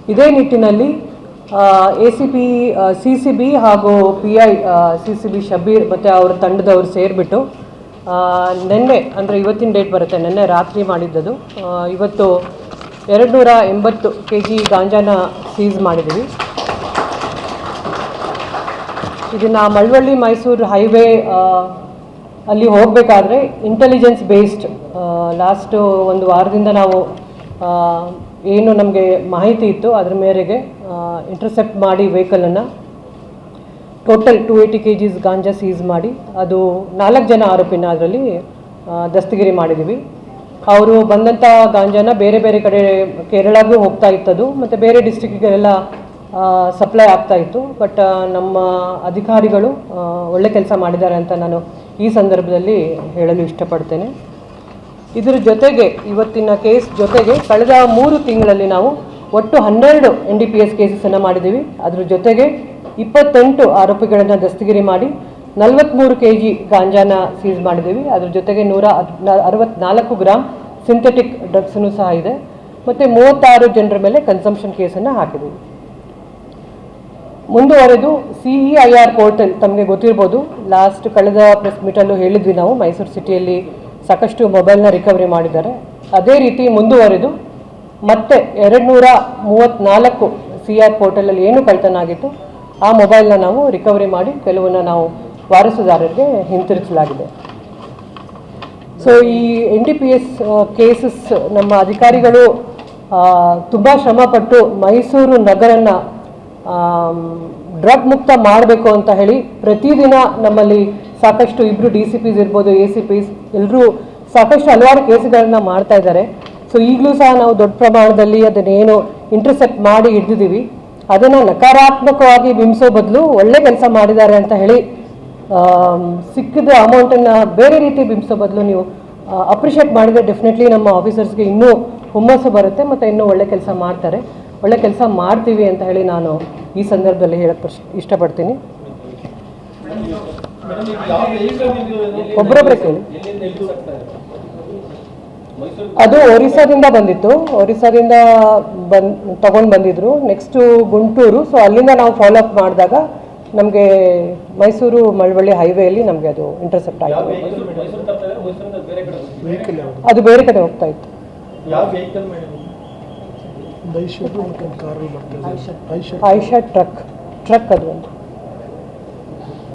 ಇದೇ ನಿಟ್ಟಿನಲ್ಲಿ ACP CCB ಹಾಗೂ PI CCB ಶಬೀರ್ ಮತ್ತು ಅವರ ತಂಡದವರು ಸೇರಿಬಿಟ್ಟು ನಿನ್ನೆ ಅಂದರೆ ಇವತ್ತಿನ ಡೇಟ್ ಬರುತ್ತೆ, ನಿನ್ನೆ ರಾತ್ರಿ ಮಾಡಿದ್ದದು. ಇವತ್ತು 280 kg ಗಾಂಜಾನ ಸೀಸ್ ಮಾಡಿದ್ದೀವಿ. ಇದನ್ನು ಮಳವಳ್ಳಿ ಮೈಸೂರು ಹೈವೇ ಅಲ್ಲಿ ಹೋಗಬೇಕಾದ್ರೆ ಇಂಟೆಲಿಜೆನ್ಸ್ ಬೇಸ್ಡ್ ಲಾಸ್ಟ್ ಒಂದು ವಾರದಿಂದ ನಾವು ಏನು ನಮಗೆ ಮಾಹಿತಿ ಇತ್ತು ಅದರ ಮೇರೆಗೆ ಇಂಟರ್ಸೆಪ್ಟ್ ಮಾಡಿ ವೆಹಿಕಲನ್ನು ಟೋಟಲ್ 280 kg ಗಾಂಜಾ ಸೀಸ್ ಮಾಡಿ ಅದು 4 ಜನ ಆರೋಪಿನ ಅದರಲ್ಲಿ ದಸ್ತಗಿರಿ ಮಾಡಿದ್ದೀವಿ. ಅವರು ಬಂದಂಥ ಗಾಂಜಾನ ಬೇರೆ ಬೇರೆ ಕಡೆ ಕೇರಳಗೂ ಹೋಗ್ತಾ ಇತ್ತದು ಮತ್ತು ಬೇರೆ ಡಿಸ್ಟ್ರಿಕ್ಕಿಗೆಲ್ಲ ಸಪ್ಲೈ ಆಗ್ತಾ ಇತ್ತು. ಬಟ್ ನಮ್ಮ ಅಧಿಕಾರಿಗಳು ಒಳ್ಳೆ ಕೆಲಸ ಮಾಡಿದ್ದಾರೆ ಅಂತ ನಾನು ಈ ಸಂದರ್ಭದಲ್ಲಿ ಹೇಳಲು ಇಷ್ಟಪಡ್ತೇನೆ. ಇದರ ಜೊತೆಗೆ ಇವತ್ತಿನ ಕೇಸ್ ಜೊತೆಗೆ ಕಳೆದ 3 ತಿಂಗಳಲ್ಲಿ ನಾವು ಒಟ್ಟು 12 NDPS ಕೇಸಸನ್ನು ಮಾಡಿದ್ದೀವಿ. ಅದ್ರ ಜೊತೆಗೆ 28 ಆರೋಪಿಗಳನ್ನು ದಸ್ತಗಿರಿ ಮಾಡಿ 43 kg ಗಾಂಜಾನ ಸೀಸ್ ಮಾಡಿದ್ದೀವಿ. ಅದ್ರ ಜೊತೆಗೆ 164 ಗ್ರಾಮ್ ಸಿಂಥೆಟಿಕ್ ಡ್ರಗ್ಸನ್ನು ಸಹ ಇದೆ ಮತ್ತು 36 ಜನರ ಮೇಲೆ ಕನ್ಸಂಪ್ಷನ್ ಕೇಸನ್ನು ಹಾಕಿದ್ದೀವಿ. ಮುಂದುವರೆದು CEIR ಪೋರ್ಟಲ್ ತಮಗೆ ಗೊತ್ತಿರ್ಬೋದು, ಲಾಸ್ಟ್ ಕಳೆದ ಪ್ರೆಸ್ ಮೀಟಲ್ಲೂ ಹೇಳಿದ್ವಿ ನಾವು, ಮೈಸೂರು ಸಿಟಿಯಲ್ಲಿ ಸಾಕಷ್ಟು ಮೊಬೈಲ್ನ ರಿಕವರಿ ಮಾಡಿದ್ದಾರೆ. ಅದೇ ರೀತಿ ಮುಂದುವರೆದು ಮತ್ತೆ 234 CR ಪೋರ್ಟಲಲ್ಲಿ ಏನು ಕಳ್ತನ ಆಗಿತ್ತು ಆ ಮೊಬೈಲ್ನ ನಾವು ರಿಕವರಿ ಮಾಡಿ ಕೆಲವನ್ನ ನಾವು ವಾರಸುದಾರರಿಗೆ ಹಿಂತಿರುಗಿಸಲಾಗಿದೆ. ಸೊ ಈ NDPS ಕೇಸಸ್ ನಮ್ಮ ಅಧಿಕಾರಿಗಳು ತುಂಬ ಶ್ರಮಪಟ್ಟು ಮೈಸೂರು ನಗರನ ಡ್ರಗ್ ಮುಕ್ತ ಮಾಡಬೇಕು ಅಂತ ಹೇಳಿ ಪ್ರತಿದಿನ ನಮ್ಮಲ್ಲಿ ಸಾಕಷ್ಟು ಇಬ್ಬರು DCPs ಇರ್ಬೋದು, ACPs ಎಲ್ಲರೂ ಸಾಕಷ್ಟು ಹಲವಾರು ಕೇಸ್ಗಳನ್ನ ಮಾಡ್ತಾ ಇದ್ದಾರೆ. ಸೊ ಈಗಲೂ ಸಹ ನಾವು ದೊಡ್ಡ ಪ್ರಮಾಣದಲ್ಲಿ ಅದನ್ನೇನು ಇಂಟರ್ಸೆಪ್ಟ್ ಮಾಡಿ ಹಿಡಿದಿದ್ದೀವಿ, ಅದನ್ನು ನಕಾರಾತ್ಮಕವಾಗಿ ಬಿಂಬಿಸೋ ಬದಲು ಒಳ್ಳೆ ಕೆಲಸ ಮಾಡಿದ್ದಾರೆ ಅಂತ ಹೇಳಿ ಸಿಕ್ಕಿದ ಅಮೌಂಟನ್ನು ಬೇರೆ ರೀತಿ ಬಿಂಬಿಸೋ ಬದಲು ನೀವು ಅಪ್ರಿಷಿಯೇಟ್ ಮಾಡಿದರೆ ಡೆಫಿನೆಟ್ಲಿ ನಮ್ಮ ಆಫೀಸರ್ಸ್ಗೆ ಇನ್ನೂ ಹುಮ್ಮಸ್ಸು ಬರುತ್ತೆ ಮತ್ತು ಇನ್ನೂ ಒಳ್ಳೆ ಕೆಲಸ ಮಾಡ್ತಾರೆ. ಒಳ್ಳೆ ಕೆಲಸ ಮಾಡ್ತೀವಿ ಅಂತ ಹೇಳಿ ನಾನು ಈ ಸಂದರ್ಭದಲ್ಲಿ ಹೇಳಕ್ಕೆ ಇಷ್ಟಪಡ್ತೀನಿ. ಒಬ್ಬರೊಬ್ಬರೇ ಕೇಳಿ. ಅದು ಒರಿಸ್ಸಾದಿಂದ ಬಂದಿತ್ತು, ಒರಿಸ್ಸಾದಿಂದ ತಗೊಂಡು ಬಂದಿದ್ರು. ನೆಕ್ಸ್ಟು ಗುಂಟೂರು. ಸೊ ಅಲ್ಲಿಂದ ನಾವು ಫಾಲೋಅಪ್ ಮಾಡಿದಾಗ ನಮಗೆ ಮೈಸೂರು ಮಳವಳ್ಳಿ ಹೈವೇಯಲ್ಲಿ ನಮಗೆ ಅದು ಇಂಟರ್ಸೆಪ್ಟ್ ಆಯಿತು. ಅದು ಬೇರೆ ಕಡೆ ಹೋಗ್ತಾ ಇತ್ತು. ಐಷಾ ಟ್ರಕ್ ಅದು ಒಂದು